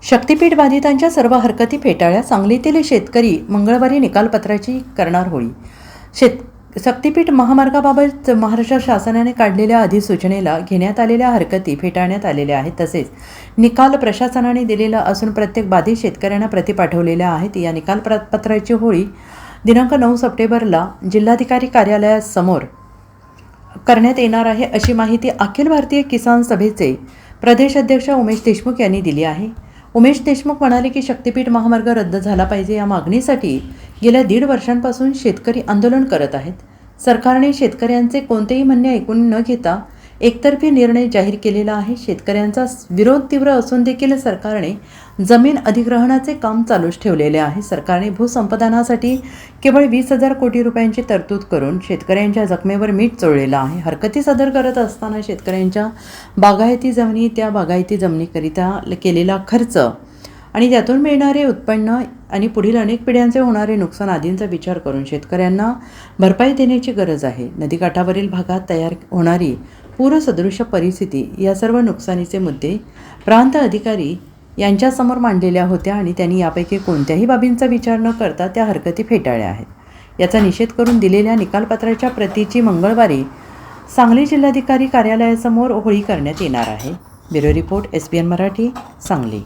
शक्तीपीठ बाधितांच्या सर्व हरकती फेटाळल्या. सांगलीतील शेतकरी मंगळवारी निकालपत्राची करणार होळी. शक्तीपीठ महामार्गाबाबत महाराष्ट्र शासनाने काढलेल्या अधिसूचनेला घेण्यात आलेल्या हरकती फेटाळण्यात आलेल्या आहेत. तसेच निकाल प्रशासनाने दिलेला असून प्रत्येक बाधित शेतकऱ्यांना प्रति पाठवलेल्या आहेत. या निकालपत्राची होळी दिनांक 9 सप्टेंबरला जिल्हाधिकारी कार्यालयासमोर करण्यात येणार आहे, अशी माहिती अखिल भारतीय किसान सभेचे प्रदेश अध्यक्ष उमेश देशमुख यांनी दिली आहे. उमेश देशमुख म्हणाले की शक्तीपीठ महामार्ग रद्द झाला पाहिजे या मागणीसाठी गेल्या 1.5 वर्षांपासून शेतकरी आंदोलन करत आहेत. सरकारने शेतकऱ्यांचे कोणतेही म्हणणे ऐकून न घेता एकतर्फी निर्णय जाहीर केलेला आहे. शेतकऱ्यांचा विरोध तीव्र असून देखील सरकारने जमीन अधिग्रहणाचे काम चालूच ठेवलेले आहे. सरकारने भूसंपादनासाठी केवळ 20,000 कोटी रुपयांची तरतूद करून शेतकऱ्यांच्या जखमेवर मीठ चोळलेलं आहे. हरकती सदर करत असताना शेतकऱ्यांच्या बागायती जमिनी, त्या बागायती जमिनीकरिता केलेला खर्च आणि त्यातून मिळणारे उत्पन्न आणि पुढील अनेक पिढ्यांचे होणारे नुकसान आदींचा विचार करून शेतकऱ्यांना भरपाई देण्याची गरज आहे. नदीकाठावरील भागात तयार होणारी पूरसदृश्य परिस्थिती या सर्व नुकसानीचे मुद्दे प्रांत अधिकारी यांच्यासमोर मांडलेल्या होत्या आणि त्यांनी यापैकी कोणत्याही बाबींचा विचार न करता त्या हरकती फेटाळल्या आहेत. याचा निषेध करून दिलेल्या निकालपत्राच्या प्रतीची मंगळवारी सांगली जिल्हाधिकारी कार्यालयासमोर होळी करण्यात येणार आहे. Bureau report, SBN Marathi, Sangli.